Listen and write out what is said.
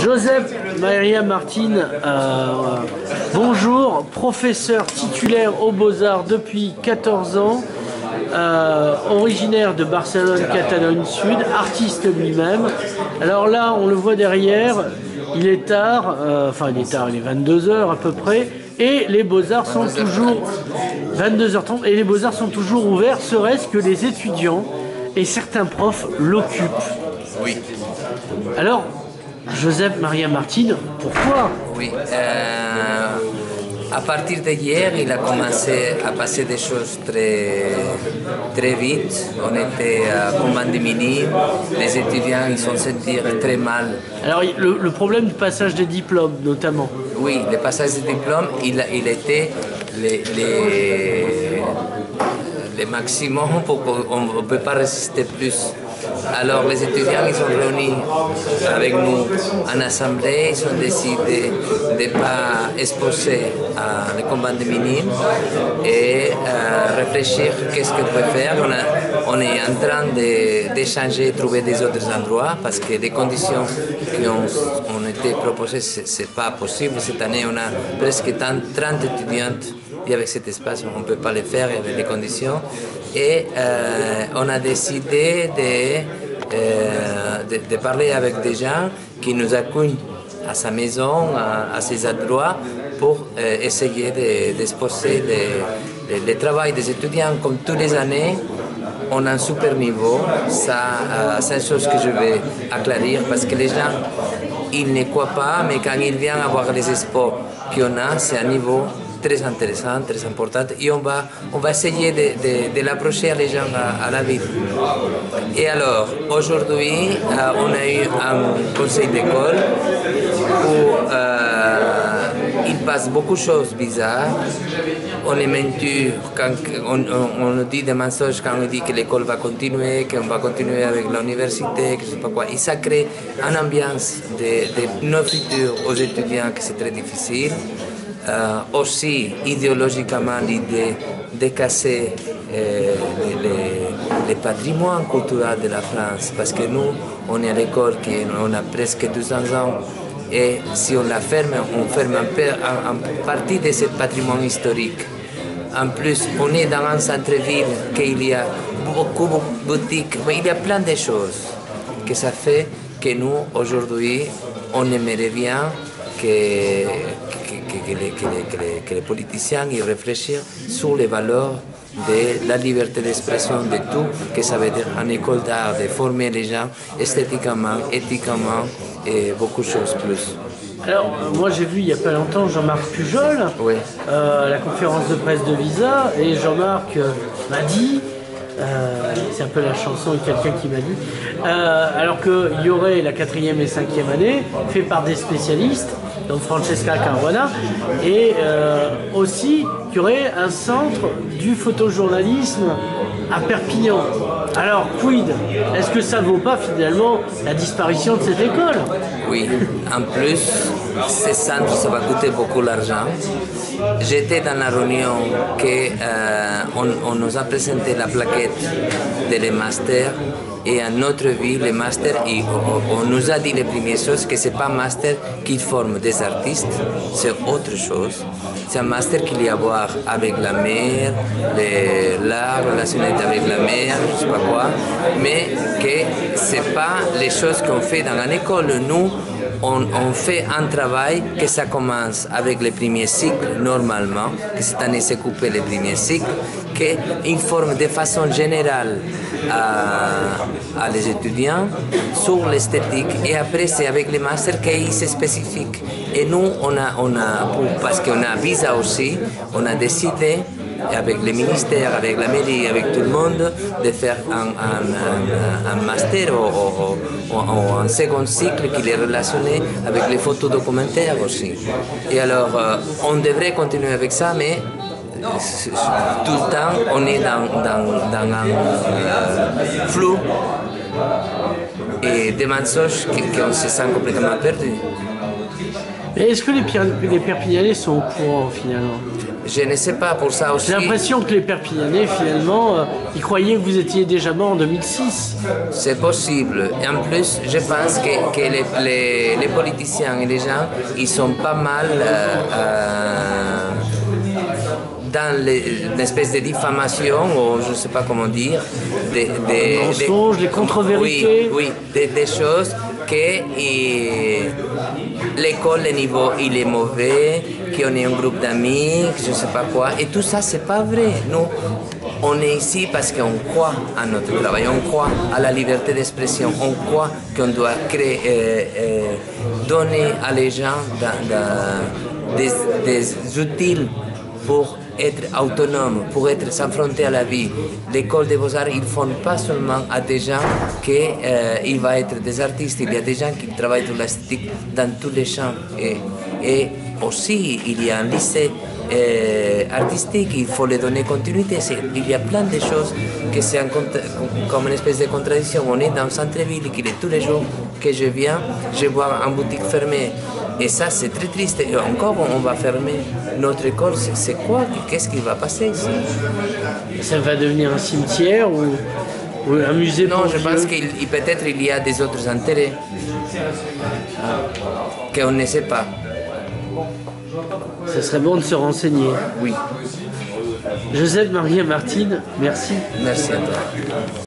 Joseph Maria Martin, bonjour, professeur titulaire aux Beaux-Arts depuis 14 ans, originaire de Barcelone, Catalogne Sud, artiste lui-même. Alors là, on le voit derrière, il est tard, il est 22 h à peu près, et les Beaux-Arts sont toujours 22 h 30, et les Beaux-Arts sont toujours ouverts, serait-ce que les étudiants et certains profs l'occupent. Oui. Alors, Joseph Maria Martin, pourquoi? Oui. À partir d'hier, il a commencé à passer des choses très vite. On était à Condamine, les étudiants ils sont sentis très mal. Alors, le problème du passage des diplômes, notamment. Oui, le passage des diplômes, il était les maximum pour qu'on ne peut pas résister plus. Alors les étudiants ils sont réunis avec nous en assemblée, ils ont décidé de ne pas exposer à les combats de minimes et réfléchir qu'est-ce qu'on peut faire. On est en train d'échanger, trouver des autres endroits parce que les conditions qui ont été proposées, ce n'est pas possible. Cette année, on a presque 30 étudiantes. Et avec cet espace, on ne peut pas le faire avec les conditions. Et on a décidé de parler avec des gens qui nous accueillent à sa maison, à ses endroits, pour essayer d'exposer le travail des étudiants. Comme toutes les années, on a un super niveau. Ça, c'est une chose que je vais aclarir parce que les gens, ils ne croient pas, mais quand ils viennent voir les expos qu'on a, c'est un niveau très intéressant, très important, et on va essayer de l'approcher à les gens à la ville. Et alors, aujourd'hui, on a eu un conseil d'école où il passe beaucoup de choses bizarres. On est mentu, quand on nous dit des mensonges quand on dit que l'école va continuer, qu'on va continuer avec l'université, que je ne sais pas quoi. Et ça crée une ambiance de non-futur aux étudiants que c'est très difficile. Aussi idéologiquement l'idée de casser le patrimoine culturel de la France parce que nous on est à l'école on a presque 200 ans et si on la ferme on ferme un partie de ce patrimoine historique. En plus on est dans un centre-ville qu'il y a beaucoup de boutiques, mais il y a plein de choses que ça fait que nous aujourd'hui on aimerait bien que les politiciens y réfléchissent sur les valeurs de la liberté d'expression, de tout, que ça veut dire en école d'art, de former les gens esthétiquement, éthiquement et beaucoup de choses plus. Alors, moi j'ai vu il n'y a pas longtemps Jean-Marc Pujol, oui. À la conférence de presse de Visa, et Jean-Marc m'a dit, c'est un peu la chanson de quelqu'un qui m'a dit, alors qu'il y aurait la 4e et 5e année, fait par des spécialistes, donc Francesca Caruana, et aussi qu'il y aurait un centre du photojournalisme à Perpignan. Alors, quid? Est-ce que ça ne vaut pas finalement la disparition de cette école? Oui, en plus, ces centres, ça va coûter beaucoup d'argent. J'étais dans la réunion qu'on nous a présenté la plaquette des masters. Et à notre ville, les masters, on nous a dit les premières choses que ce n'est pas un master qui forme des artistes, c'est autre chose. C'est un master qu'il y a à voir avec la mer, l'art relationnel avec la mer, je ne sais pas quoi, mais que ce n'est pas les choses qu'on fait dans l'école. Nous, on fait un travail que ça commence avec les premiers cycles normalement, que cette année c'est coupé les premiers cycles, qui informe de façon générale à les étudiants sur l'esthétique et après c'est avec les masters qui c'est spécifique. Et nous, parce qu'on a Visa aussi, on a décidé avec les ministères, avec la mairie, avec tout le monde, de faire un master ou un second cycle qui est relationné avec les photos documentaires aussi. Et alors, on devrait continuer avec ça, mais tout le temps, on est dans un flou et des mensonges qu'on se sent complètement perdu. Mais est-ce que les Perpignanais sont au courant finalement? je ne sais pas pour ça aussi. J'ai l'impression que les Perpignanais, finalement, ils croyaient que vous étiez déjà mort en 2006. C'est possible. Et en plus, je pense que les politiciens et les gens, ils sont pas mal dans une espèce de diffamation, ou je ne sais pas comment dire, Les mensonges, les contre-vérités. Oui, des choses que l'école, le niveau, il est mauvais, qu'on est un groupe d'amis, je ne sais pas quoi. Et tout ça, c'est pas vrai. Nous, on est ici parce qu'on croit à notre travail, on croit à la liberté d'expression, on croit qu'on doit donner à les gens des outils pour être autonome, pour être s'affronter à la vie. L'école des beaux-arts, ils ne font pas seulement à des gens qui vont être des artistes, il y a des gens qui travaillent dans l'esthétique dans tous les champs. Et aussi, il y a un lycée artistique, il faut les donner continuité. Il y a plein de choses que c'est comme une espèce de contradiction. On est dans le centre-ville, qu'il est tous les jours que je viens, je vois une boutique fermée. Et ça, c'est très triste. Et encore, on va fermer notre école. C'est quoi? Qu'est-ce qui va passer ici? Ça va devenir un cimetière ou un musée? Non, je pense qu'il peut-être il y a des autres intérêts qu'on ne sait pas. Ce serait bon de se renseigner. Oui. Joseph Maria Martine, merci. Merci à toi.